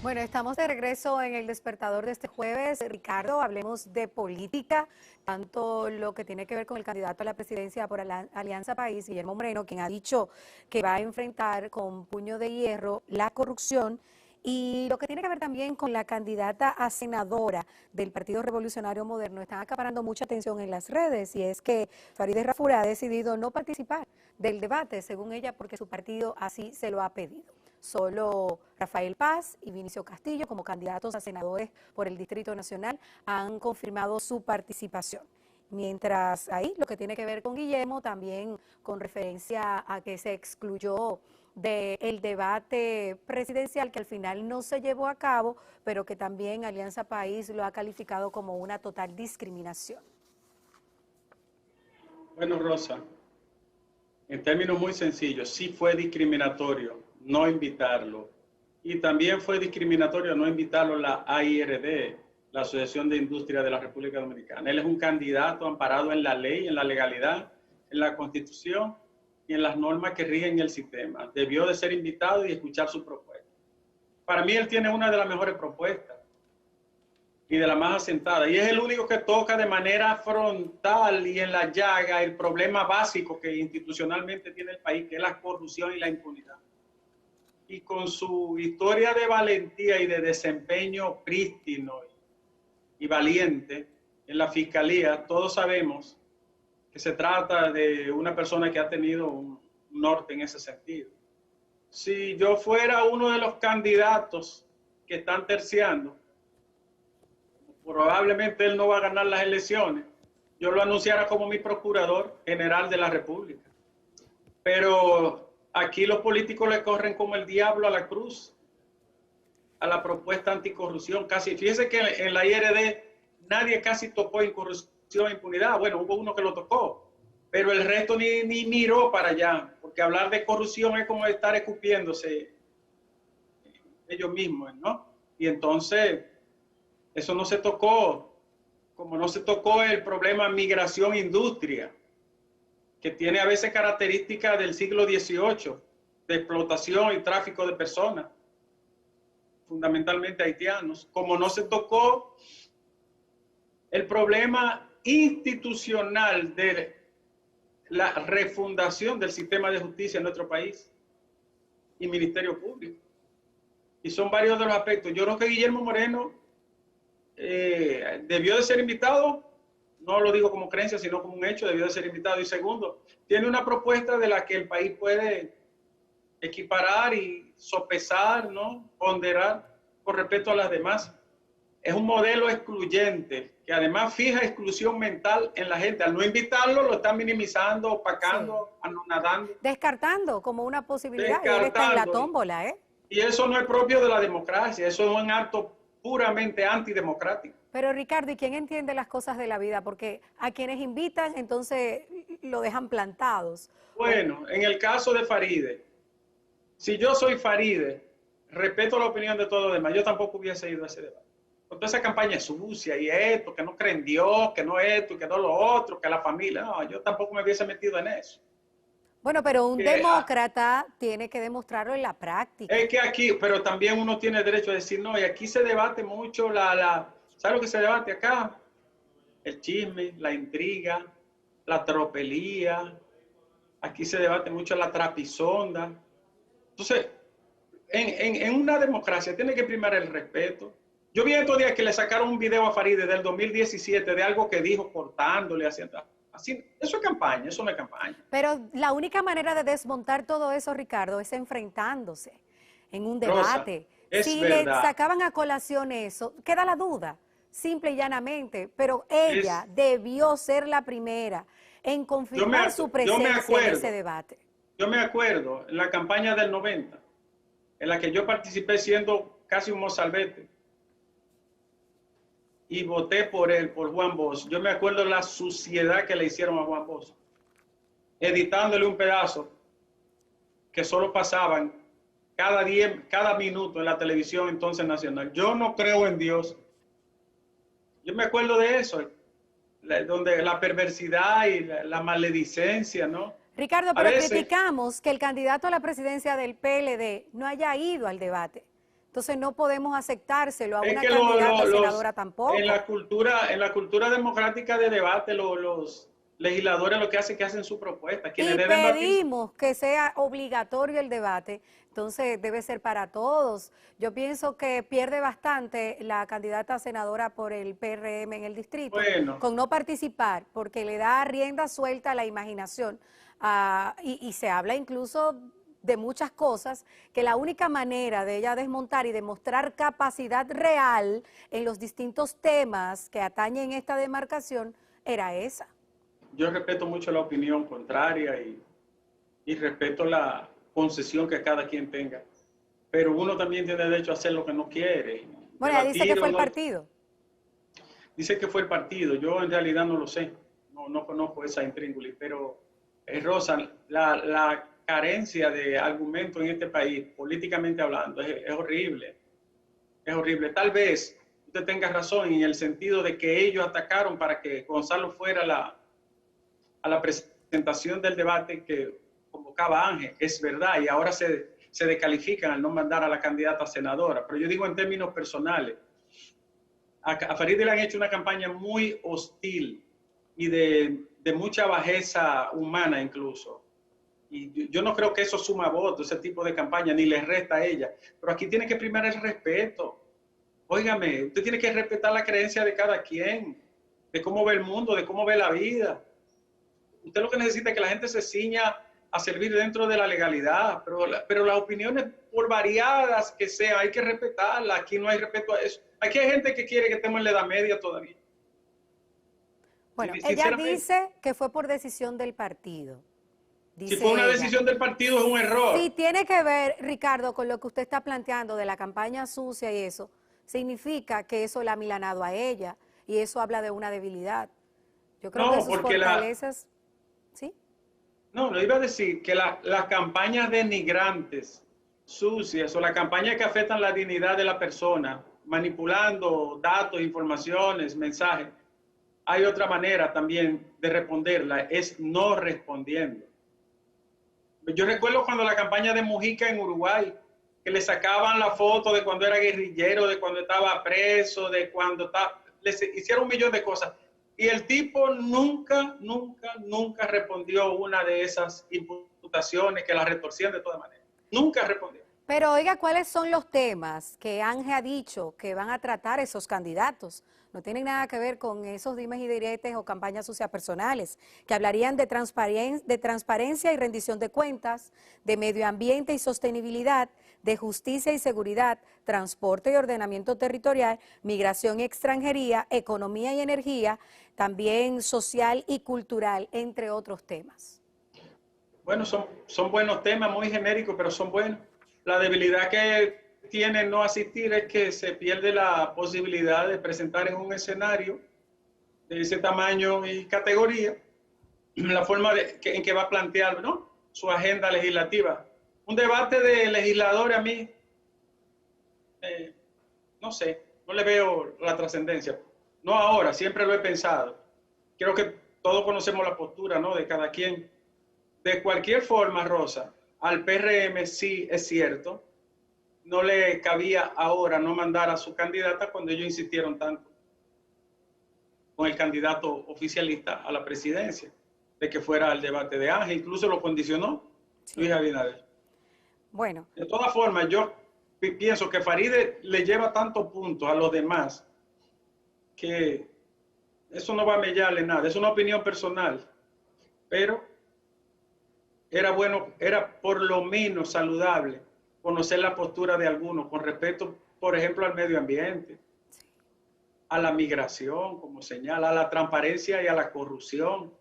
Bueno, estamos de regreso en el despertador de este jueves. Ricardo, hablemos de política, tanto lo que tiene que ver con el candidato a la presidencia por Alianza País, Guillermo Moreno, quien ha dicho que va a enfrentar con puño de hierro la corrupción, y lo que tiene que ver también con la candidata a senadora del Partido Revolucionario Moderno. Están acaparando mucha atención en las redes, y es que Farideh Raful ha decidido no participar del debate, según ella, porque su partido así se lo ha pedido. Solo Rafael Paz y Vinicio Castillo, como candidatos a senadores por el Distrito Nacional, han confirmado su participación. Mientras ahí, lo que tiene que ver con Guillermo, también con referencia a que se excluyó del debate presidencial, que al final no se llevó a cabo, pero que también Alianza País lo ha calificado como una total discriminación. Bueno, Rosa, en términos muy sencillos, sí fue discriminatorio no invitarlo. Y también fue discriminatorio no invitarlo a la AIRD, la Asociación de Industria de la República Dominicana. Él es un candidato amparado en la ley, en la legalidad, en la Constitución y en las normas que rigen el sistema. Debió de ser invitado y escuchar su propuesta. Para mí él tiene una de las mejores propuestas y de la más asentada. Y es el único que toca de manera frontal y en la llaga el problema básico que institucionalmente tiene el país, que es la corrupción y la impunidad. Y con su historia de valentía y de desempeño prístino y valiente en la fiscalía, todos sabemos que se trata de una persona que ha tenido un norte en ese sentido. Si yo fuera uno de los candidatos que están terciando, probablemente él no va a ganar las elecciones, yo lo anunciara como mi procurador general de la República. Pero aquí los políticos le corren como el diablo a la cruz, a la propuesta anticorrupción. Casi, fíjese que en la IRD nadie casi tocó incorrupción e impunidad. Bueno, hubo uno que lo tocó, pero el resto ni miró para allá, porque hablar de corrupción es como estar escupiéndose ellos mismos, ¿no? Y entonces, eso no se tocó, como no se tocó el problema migración-industria, que tiene a veces características del siglo XVIII, de explotación y tráfico de personas, fundamentalmente haitianos, como no se tocó el problema institucional de la refundación del sistema de justicia en nuestro país y Ministerio Público. Y son varios de los aspectos. Yo creo que Guillermo Moreno debió de ser invitado. No lo digo como creencia, sino como un hecho, debió de ser invitado. Y segundo, tiene una propuesta de la que el país puede equiparar y sopesar, ¿no? Ponderar con respecto a las demás. Es un modelo excluyente, que además fija exclusión mental en la gente. Al no invitarlo, lo están minimizando, opacando, sí, anonadando. Descartando como una posibilidad, y él está en la tómbola, ¿eh? Y eso no es propio de la democracia, eso es un acto puramente antidemocrático. Pero Ricardo, ¿y quién entiende las cosas de la vida? Porque a quienes invitan, entonces lo dejan plantados. Bueno, en el caso de Farideh, si yo soy Farideh, respeto la opinión de todos los demás, yo tampoco hubiese ido a ese debate. Con toda esa campaña sucia y esto, que no creen en Dios, que no esto, que no lo otro, que la familia, no, yo tampoco me hubiese metido en eso. Bueno, pero un demócrata tiene que demostrarlo en la práctica. Es que aquí, pero también uno tiene derecho a decir, no, y aquí se debate mucho ¿sabes lo que se debate acá? El chisme, la intriga, la tropelía. Aquí se debate mucho la trapisonda. Entonces, en una democracia tiene que primar el respeto. Yo vi estos días que le sacaron un video a Farideh del 2017 de algo que dijo cortándole, haciendo... Así, eso es campaña, eso no es campaña. Pero la única manera de desmontar todo eso, Ricardo, es enfrentándose en un debate. Rosa, si verdad. le sacaban a colación eso, queda la duda, simple y llanamente, pero ella debió ser la primera en confirmar su presencia en ese debate. Yo me acuerdo en la campaña del 90, en la que yo participé siendo casi un mozalbete, y voté por él, por Juan Bosch. Yo me acuerdo la suciedad que le hicieron a Juan Bosch, editándole un pedazo que solo pasaban cada minuto en la televisión entonces nacional. Yo no creo en Dios. Yo me acuerdo de eso, donde la perversidad y la maledicencia, ¿no? Ricardo, pero criticamos que el candidato a la presidencia del PLD no haya ido al debate. Entonces no podemos aceptárselo a Es una que candidata a senadora tampoco. en la cultura democrática de debate, los legisladores lo que hacen su propuesta. Quienes Y deben batir. pedimos que sea obligatorio el debate, entonces debe ser para todos. Yo pienso que pierde bastante la candidata a senadora por el PRM en el distrito Bueno, con no participar, porque le da rienda suelta a la imaginación. Y se habla incluso de muchas cosas, que la única manera de ella desmontar y demostrar capacidad real en los distintos temas que atañen esta demarcación era esa. yo respeto mucho la opinión contraria y respeto la concesión que cada quien tenga. Pero uno también tiene derecho a hacer lo que no quiere. Bueno, ella dice que Debatir fue o el no. partido. Dice que fue el partido. Yo en realidad no lo sé. No conozco esa intríngulis. Pero, Rosa, la carencia de argumentos en este país, políticamente hablando, es horrible. Es horrible. Tal vez usted tenga razón en el sentido de que ellos atacaron para que Gonzalo fuera a la presentación del debate que convocaba Ángel. Es verdad. Y ahora se descalifican al no mandar a la candidata a senadora. Pero yo digo en términos personales. A Farideh le han hecho una campaña muy hostil y de mucha bajeza humana incluso. Y yo no creo que eso suma votos, ese tipo de campaña, ni le resta a ella. Pero aquí tiene que primar el respeto. Óigame, usted tiene que respetar la creencia de cada quien, de cómo ve el mundo, de cómo ve la vida. Usted lo que necesita es que la gente se ciña a servir dentro de la legalidad, pero las opiniones, por variadas que sean, hay que respetarlas. Aquí no hay respeto a eso. Aquí hay gente que quiere que estemos en la Edad Media todavía. Bueno, ella dice que fue por decisión del partido. Si fue una decisión del partido, es un error. Si tiene que ver, Ricardo, con lo que usted está planteando de la campaña sucia y eso, significa que eso la ha milanado a ella y eso habla de una debilidad. Yo creo que sus fortalezas... ¿Sí? No, lo iba a decir que las campañas denigrantes, sucias, o las campañas que afectan la dignidad de la persona, manipulando datos, informaciones, mensajes, hay otra manera también de responderla, es no respondiendo. Yo recuerdo cuando la campaña de Mujica en Uruguay, que le sacaban la foto de cuando era guerrillero, de cuando estaba preso, de cuando estaba... Les hicieron un millón de cosas. Y el tipo nunca respondió una de esas imputaciones que la retorcían de todas maneras. Nunca respondió. Pero oiga, ¿cuáles son los temas que Ángel ha dicho que van a tratar esos candidatos? No tienen nada que ver con esos dimes y diretes o campañas sucias personales, que hablarían de transparencia y rendición de cuentas, de medio ambiente y sostenibilidad, de justicia y seguridad, transporte y ordenamiento territorial, migración y extranjería, economía y energía, también social y cultural, entre otros temas. Bueno, son buenos temas, muy genéricos, pero son buenos. La debilidad que tiene no asistir es que se pierde la posibilidad de presentar en un escenario de ese tamaño y categoría la forma en que va a plantear, ¿no?, su agenda legislativa. Un debate de legisladores a mí, no sé, no le veo la trascendencia. No ahora, siempre lo he pensado. Creo que todos conocemos la postura, ¿no?, de cada quien. De cualquier forma, Rosa, al PRM sí es cierto, no le cabía ahora no mandar a su candidata cuando ellos insistieron tanto con el candidato oficialista a la presidencia, de que fuera al debate de Ángel, incluso lo condicionó Luis Abinader. Bueno. De todas formas, yo pienso que Farideh le lleva tantos puntos a los demás que eso no va a mellarle nada, es una opinión personal, pero era por lo menos saludable conocer la postura de algunos con respecto, por ejemplo, al medio ambiente, a la migración, como señala, a la transparencia y a la corrupción.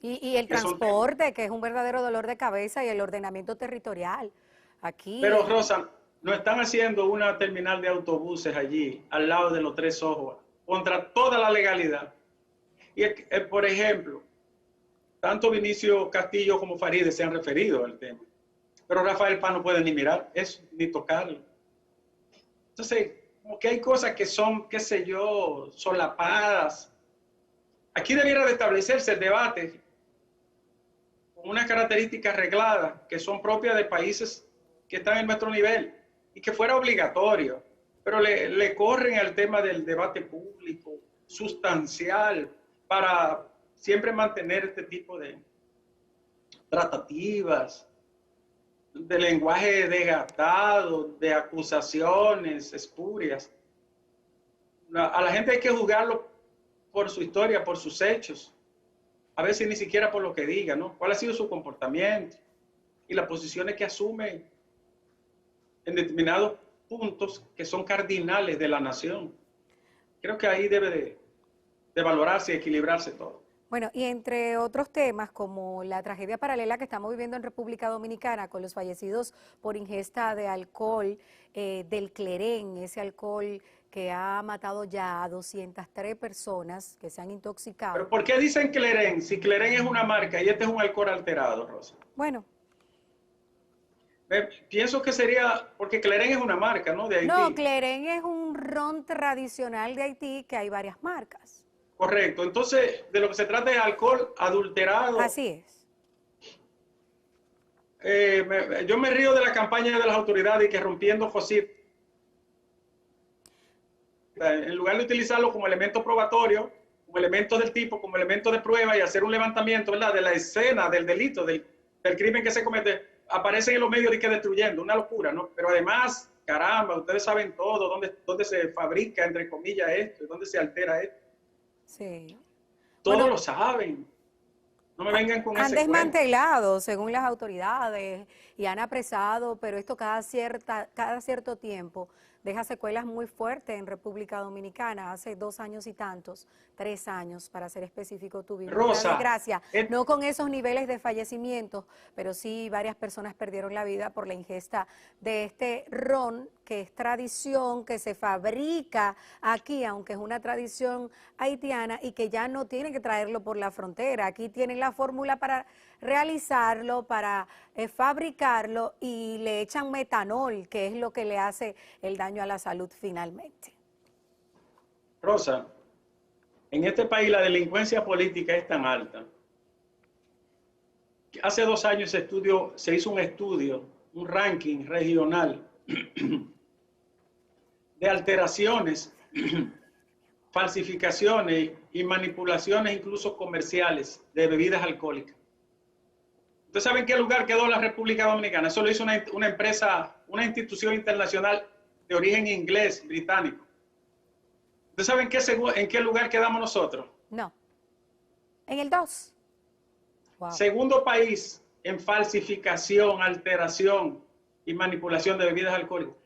Y el transporte, que es un verdadero dolor de cabeza, y el ordenamiento territorial. Aquí. Pero, Rosa, no están haciendo una terminal de autobuses allí, al lado de los Tres Ojos, contra toda la legalidad. Y, por ejemplo, tanto Vinicio Castillo como Farideh se han referido al tema. Pero Rafael Paz no puede ni mirar eso, ni tocarlo. Entonces, como que hay cosas que son, qué sé yo, solapadas. Aquí debiera de establecerse el debate con unas características regladas que son propias de países que están en nuestro nivel. y que fuera obligatorio, pero le corren al tema del debate público sustancial para siempre mantener este tipo de tratativas, de lenguaje desgastado, de acusaciones espurias. A la gente hay que juzgarlo por su historia, por sus hechos, a veces ni siquiera por lo que diga, ¿no? ¿Cuál ha sido su comportamiento y las posiciones que asume en determinados puntos que son cardinales de la nación? Creo que ahí debe de valorarse y equilibrarse todo. Bueno, y entre otros temas, como la tragedia paralela que estamos viviendo en República Dominicana con los fallecidos por ingesta de alcohol, del clerén, ese alcohol que ha matado ya a 203 personas que se han intoxicado. ¿Pero por qué dicen clerén? Si clerén es una marca y este es un alcohol alterado, Rosa. Bueno. Pienso que sería, porque clerén es una marca, ¿no? De Haití. No, clerén es un ron tradicional de Haití que hay varias marcas. Correcto. Entonces, de lo que se trata es alcohol adulterado. Así es. Yo me río de la campaña de las autoridades y que rompiendo fósil, en lugar de utilizarlo como elemento probatorio, como elemento del tipo, como elemento de prueba y hacer un levantamiento, ¿verdad?, de la escena del delito, del crimen que se comete, aparecen en los medios de que destruyendo, una locura, ¿no? Pero además, caramba, ustedes saben todo, dónde se fabrica, entre comillas, esto, dónde se altera esto. Sí. Todos bueno, lo saben. No me vengan con ese han desmantelado, según las autoridades, y han apresado, pero esto cada cierto tiempo deja secuelas muy fuertes en República Dominicana. Hace 2 años y tantos, 3 años, para ser específico, tuvimos Rosa, una desgracia, no con esos niveles de fallecimientos, pero sí varias personas perdieron la vida por la ingesta de este ron, que es tradición, que se fabrica aquí, aunque es una tradición haitiana, y que ya no tienen que traerlo por la frontera. Aquí tienen la fórmula para realizarlo, para fabricarlo, y le echan metanol, que es lo que le hace el daño a la salud finalmente. Rosa, en este país la delincuencia política es tan alta. Hace 2 años se hizo un estudio, un ranking regional de alteraciones, falsificaciones y manipulaciones incluso comerciales de bebidas alcohólicas. ¿Ustedes saben en qué lugar quedó la República Dominicana? Eso lo hizo una empresa, una institución internacional de origen inglés, británico. ¿Ustedes saben en qué lugar quedamos nosotros? No. En el 2. Wow. Segundo país en falsificación, alteración y manipulación de bebidas alcohólicas.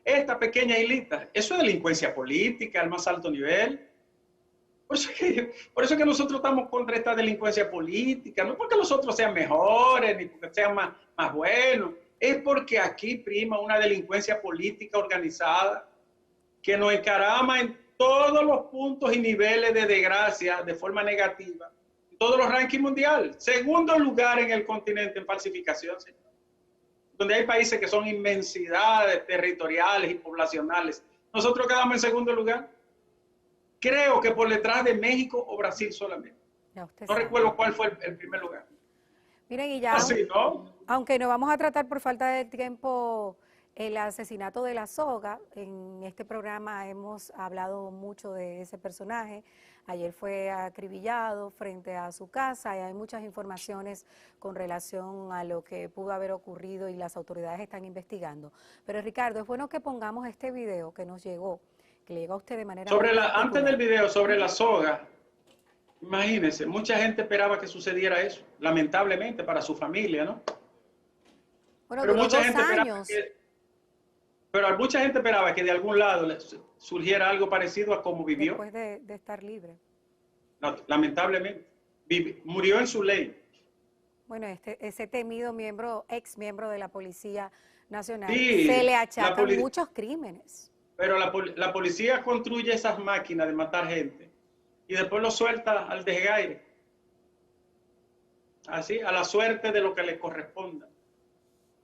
Esta pequeña islita, eso es delincuencia política al más alto nivel. Por eso es que nosotros estamos contra esta delincuencia política, no porque los otros sean mejores, ni porque sean más buenos, es porque aquí prima una delincuencia política organizada que nos encarama en todos los puntos y niveles de desgracia de forma negativa, en todos los rankings mundiales. Segundo lugar en el continente en falsificación, señor, donde hay países que son inmensidades territoriales y poblacionales. Nosotros quedamos en segundo lugar. Creo que por detrás de México o Brasil solamente. No recuerdo cuál fue el primer lugar. Miren, y ya, así, ¿no? Aunque no vamos a tratar por falta de tiempo el asesinato de la soga, en este programa hemos hablado mucho de ese personaje. Ayer fue acribillado frente a su casa y hay muchas informaciones con relación a lo que pudo haber ocurrido y las autoridades están investigando. Pero Ricardo, es bueno que pongamos este video que nos llegó, que le llegó a usted de manera... Antes del video, sobre la soga, imagínense, mucha gente esperaba que sucediera eso, lamentablemente para su familia, ¿no? Bueno, pero mucha gente esperaba que de algún lado surgiera algo parecido a cómo vivió. Después de estar libre. No, lamentablemente, murió en su ley. Bueno, ese temido ex miembro de la Policía Nacional, sí, se le achacan muchos crímenes. Pero la policía construye esas máquinas de matar gente y después lo suelta al desgaire. Así, a la suerte de lo que le corresponda.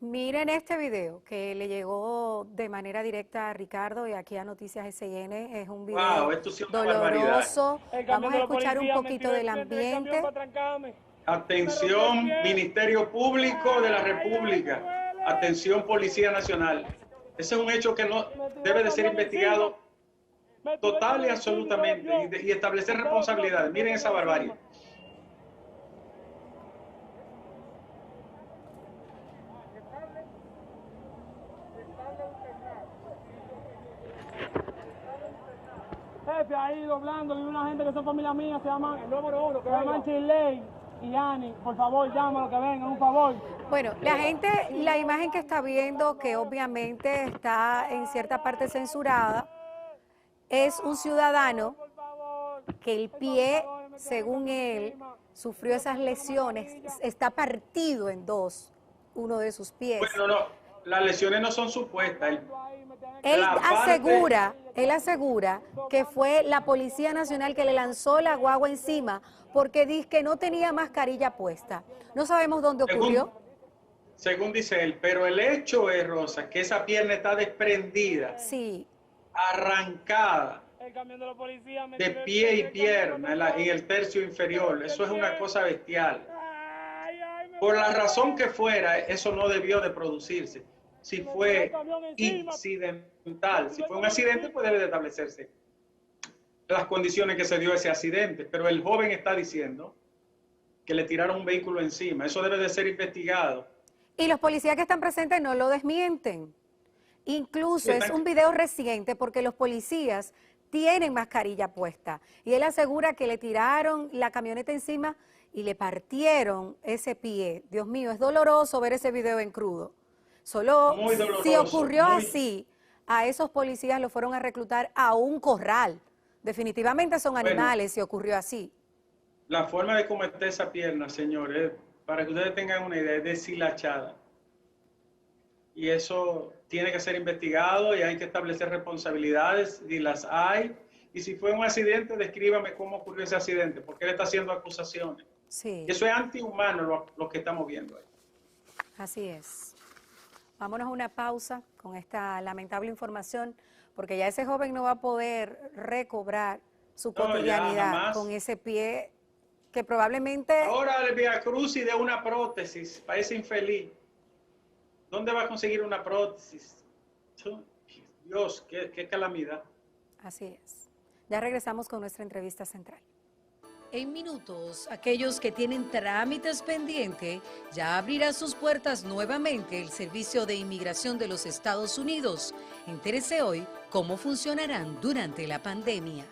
Miren este video que le llegó de manera directa a Ricardo y aquí a Noticias SIN. Es un video doloroso. Vamos a escuchar un poquito del ambiente. Atención, Ministerio Público de la República. Atención, Policía Nacional. Ese es un hecho que no debe de ser investigado total y absolutamente y establecer responsabilidades. Miren esa barbarie. Jefe, ahí doblando, y una gente que son familia mía, se llaman el número 1, que se llaman Chile y Ani. Por favor, llámalo, que vengan, un favor. Bueno, la gente, la imagen que está viendo, que obviamente está en cierta parte censurada, es un ciudadano que el pie, según él, sufrió esas lesiones, está partido en dos, uno de sus pies. Bueno, no, las lesiones no son supuestas. Él asegura que fue la Policía Nacional que le lanzó la guagua encima porque dice que no tenía mascarilla puesta. No sabemos dónde ocurrió. Según dice él, pero el hecho es, Rosa, que esa pierna está desprendida, sí, arrancada, de pie y pierna en el tercio inferior. Eso es una cosa bestial. Por la razón que fuera, eso no debió de producirse. Si fue incidental, si fue un accidente, pues debe de establecerse las condiciones que se dio ese accidente. Pero el joven está diciendo que le tiraron un vehículo encima. Eso debe de ser investigado. Y los policías que están presentes no lo desmienten. Incluso es un video reciente porque los policías tienen mascarilla puesta. Y él asegura que le tiraron la camioneta encima y le partieron ese pie. Dios mío, es doloroso ver ese video en crudo. Solo si ocurrió así, a esos policías lo fueron a reclutar a un corral. Definitivamente son animales si ocurrió así. La forma de cometer esa pierna, señores, para que ustedes tengan una idea, es deshilachada. Y eso tiene que ser investigado y hay que establecer responsabilidades, y las hay. Y si fue un accidente, descríbame cómo ocurrió ese accidente, porque él está haciendo acusaciones. Sí. Eso es antihumano lo que estamos viendo ahí. Así es. Vámonos a una pausa con esta lamentable información, porque ya ese joven no va a poder recobrar su cotidianidad con ese pie que probablemente... Ahora el Via Crucis de una prótesis, parece infeliz. ¿Dónde va a conseguir una prótesis? Dios, qué calamidad. Así es. Ya regresamos con nuestra entrevista central. En minutos, aquellos que tienen trámites pendientes, ya abrirá sus puertas nuevamente el Servicio de Inmigración de los Estados Unidos. Entérese hoy cómo funcionarán durante la pandemia.